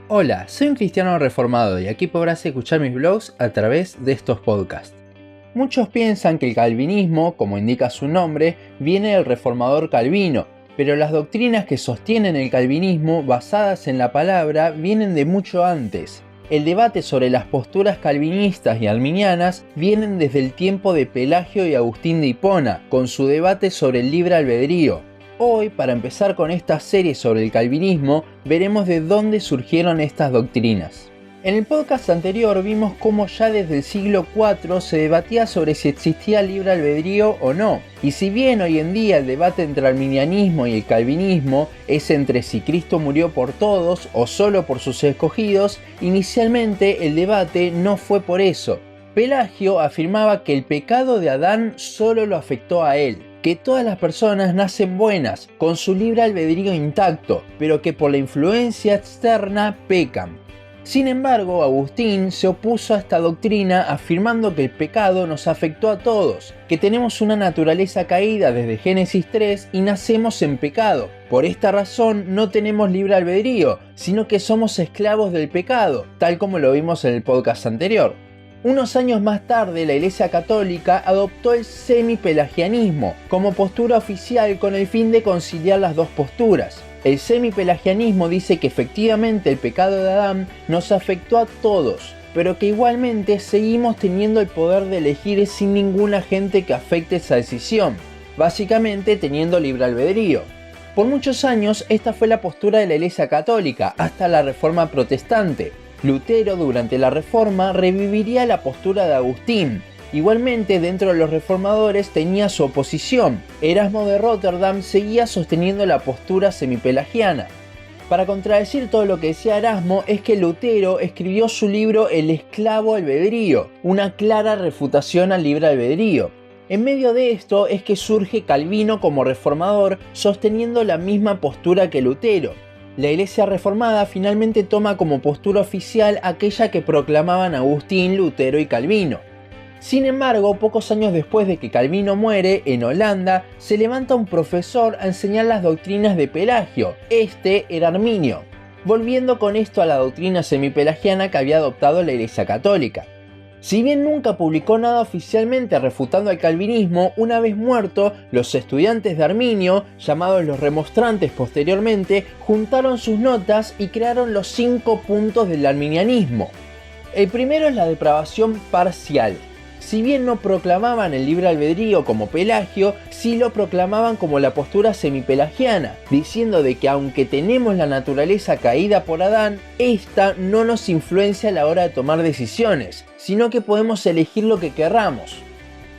Hola, soy un cristiano reformado y aquí podrás escuchar mis blogs a través de estos podcasts. Muchos piensan que el calvinismo, como indica su nombre, viene del reformador Calvino, pero las doctrinas que sostienen el calvinismo basadas en la palabra vienen de mucho antes. El debate sobre las posturas calvinistas y arminianas vienen desde el tiempo de Pelagio y Agustín de Hipona, con su debate sobre el libre albedrío. Hoy, para empezar con esta serie sobre el calvinismo, veremos de dónde surgieron estas doctrinas. En el podcast anterior vimos cómo ya desde el siglo IV se debatía sobre si existía libre albedrío o no. Y si bien hoy en día el debate entre el arminianismo y el calvinismo es entre si Cristo murió por todos o solo por sus escogidos, inicialmente el debate no fue por eso. Pelagio afirmaba que el pecado de Adán solo lo afectó a él, que todas las personas nacen buenas, con su libre albedrío intacto, pero que por la influencia externa pecan. Sin embargo, Agustín se opuso a esta doctrina afirmando que el pecado nos afectó a todos, que tenemos una naturaleza caída desde Génesis 3 y nacemos en pecado. Por esta razón no tenemos libre albedrío, sino que somos esclavos del pecado, tal como lo vimos en el podcast anterior. Unos años más tarde, la Iglesia Católica adoptó el semipelagianismo como postura oficial con el fin de conciliar las dos posturas. El semipelagianismo dice que efectivamente el pecado de Adán nos afectó a todos, pero que igualmente seguimos teniendo el poder de elegir sin ningún agente que afecte esa decisión, básicamente teniendo libre albedrío. Por muchos años esta fue la postura de la Iglesia Católica, hasta la Reforma Protestante. Lutero durante la Reforma reviviría la postura de Agustín. Igualmente, dentro de los reformadores tenía su oposición. Erasmo de Rotterdam seguía sosteniendo la postura semipelagiana. Para contradecir todo lo que decía Erasmo es que Lutero escribió su libro El esclavo albedrío, una clara refutación al libre albedrío. En medio de esto es que surge Calvino como reformador, sosteniendo la misma postura que Lutero. La Iglesia Reformada finalmente toma como postura oficial aquella que proclamaban Agustín, Lutero y Calvino. Sin embargo, pocos años después de que Calvino muere, en Holanda, se levanta un profesor a enseñar las doctrinas de Pelagio. Este era Arminio, volviendo con esto a la doctrina semipelagiana que había adoptado la Iglesia Católica. Si bien nunca publicó nada oficialmente refutando al calvinismo, una vez muerto, los estudiantes de Arminio, llamados los remonstrantes posteriormente, juntaron sus notas y crearon los 5 puntos del arminianismo. El primero es la depravación parcial. Si bien no proclamaban el libre albedrío como Pelagio, sí lo proclamaban como la postura semipelagiana, diciendo de que aunque tenemos la naturaleza caída por Adán, esta no nos influencia a la hora de tomar decisiones, sino que podemos elegir lo que querramos.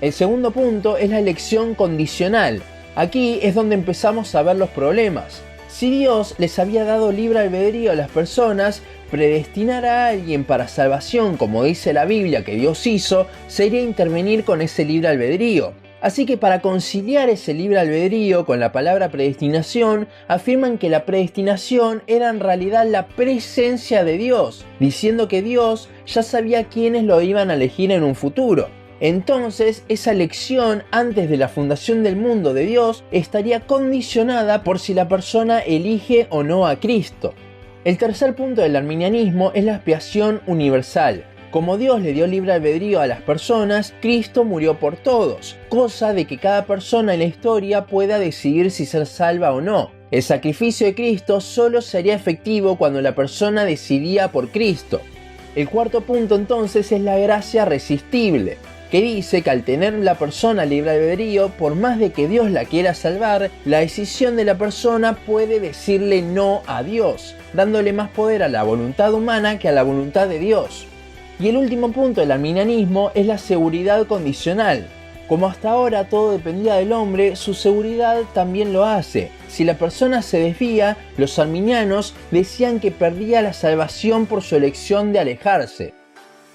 El segundo punto es la elección condicional. Aquí es donde empezamos a ver los problemas. Si Dios les había dado libre albedrío a las personas, predestinar a alguien para salvación, como dice la Biblia que Dios hizo, sería intervenir con ese libre albedrío. Así que para conciliar ese libre albedrío con la palabra predestinación, afirman que la predestinación era en realidad la presencia de Dios, diciendo que Dios ya sabía quiénes lo iban a elegir en un futuro. Entonces, esa elección antes de la fundación del mundo de Dios estaría condicionada por si la persona elige o no a Cristo. El tercer punto del arminianismo es la expiación universal. Como Dios le dio libre albedrío a las personas, Cristo murió por todos, cosa de que cada persona en la historia pueda decidir si ser salva o no. El sacrificio de Cristo solo sería efectivo cuando la persona decidía por Cristo. El cuarto punto entonces es la gracia resistible, que dice que al tener la persona libre albedrío, por más de que Dios la quiera salvar, la decisión de la persona puede decirle no a Dios, dándole más poder a la voluntad humana que a la voluntad de Dios. Y el último punto del arminianismo es la seguridad condicional. Como hasta ahora todo dependía del hombre, su seguridad también lo hace. Si la persona se desvía, los arminianos decían que perdía la salvación por su elección de alejarse.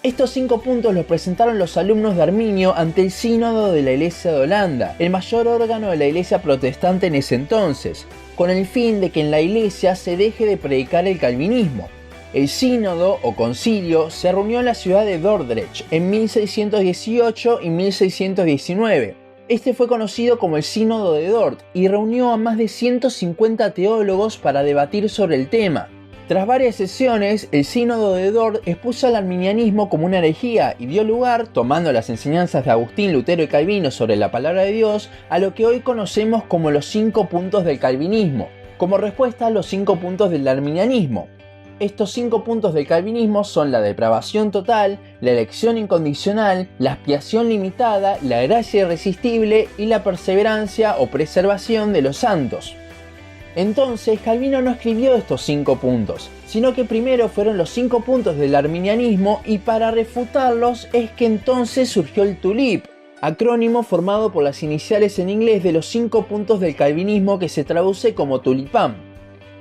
Estos 5 puntos los presentaron los alumnos de Arminio ante el Sínodo de la Iglesia de Holanda, el mayor órgano de la Iglesia protestante en ese entonces, con el fin de que en la Iglesia se deje de predicar el calvinismo. El sínodo o concilio se reunió en la ciudad de Dordrecht en 1618 y 1619. Este fue conocido como el Sínodo de Dort y reunió a más de 150 teólogos para debatir sobre el tema. Tras varias sesiones, el Sínodo de Dort expuso al arminianismo como una herejía y dio lugar, tomando las enseñanzas de Agustín, Lutero y Calvino sobre la palabra de Dios, a lo que hoy conocemos como los 5 puntos del calvinismo, como respuesta a los 5 puntos del arminianismo. Estos 5 puntos del calvinismo son la depravación total, la elección incondicional, la expiación limitada, la gracia irresistible y la perseverancia o preservación de los santos. Entonces, Calvino no escribió estos 5 puntos, sino que primero fueron los 5 puntos del arminianismo y para refutarlos es que entonces surgió el TULIP, acrónimo formado por las iniciales en inglés de los 5 puntos del calvinismo que se traduce como tulipán.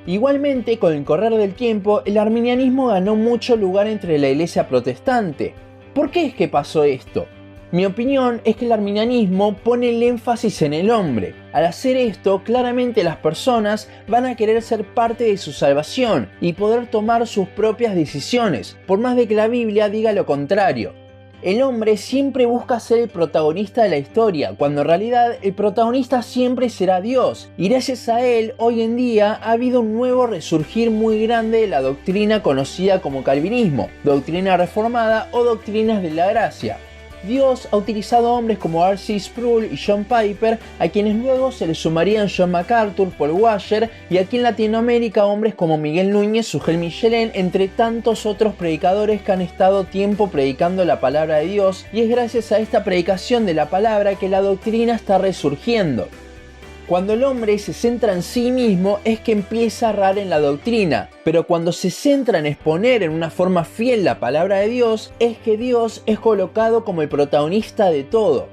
Igualmente, con el correr del tiempo, el arminianismo ganó mucho lugar entre la iglesia protestante. ¿Por qué es que pasó esto? Mi opinión es que el arminianismo pone el énfasis en el hombre. Al hacer esto, claramente las personas van a querer ser parte de su salvación y poder tomar sus propias decisiones, por más de que la Biblia diga lo contrario. El hombre siempre busca ser el protagonista de la historia, cuando en realidad el protagonista siempre será Dios, y gracias a él, hoy en día ha habido un nuevo resurgir muy grande de la doctrina conocida como calvinismo, doctrina reformada o doctrinas de la gracia. Dios ha utilizado hombres como R.C. Sproul y John Piper, a quienes luego se les sumarían John MacArthur, Paul Washer y aquí en Latinoamérica hombres como Miguel Núñez, Sugel Michelén, entre tantos otros predicadores que han estado tiempo predicando la palabra de Dios, y es gracias a esta predicación de la palabra que la doctrina está resurgiendo. Cuando el hombre se centra en sí mismo es que empieza a errar en la doctrina, pero cuando se centra en exponer en una forma fiel la palabra de Dios, es que Dios es colocado como el protagonista de todo.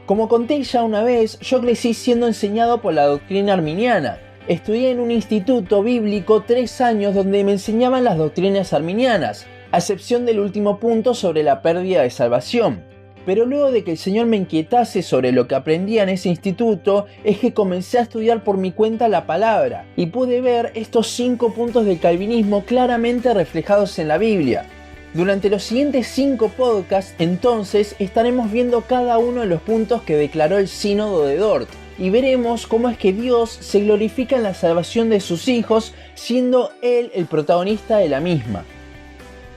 Como conté ya una vez, yo crecí siendo enseñado por la doctrina arminiana. Estudié en un instituto bíblico 3 años donde me enseñaban las doctrinas arminianas, a excepción del último punto sobre la pérdida de salvación. Pero luego de que el Señor me inquietase sobre lo que aprendía en ese instituto, es que comencé a estudiar por mi cuenta la palabra y pude ver estos 5 puntos del calvinismo claramente reflejados en la Biblia. Durante los siguientes 5 podcasts, entonces, estaremos viendo cada uno de los puntos que declaró el Sínodo de Dort y veremos cómo es que Dios se glorifica en la salvación de sus hijos, siendo Él el protagonista de la misma.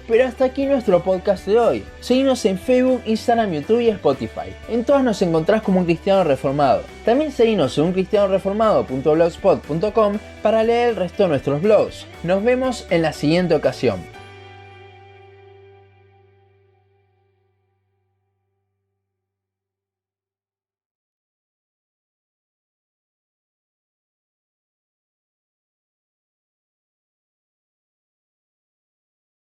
Pero hasta aquí nuestro podcast de hoy. Seguinos en Facebook, Instagram, YouTube y Spotify. En todas nos encontrás como un cristiano reformado. También seguinos en uncristianoreformado.blogspot.com para leer el resto de nuestros blogs. Nos vemos en la siguiente ocasión.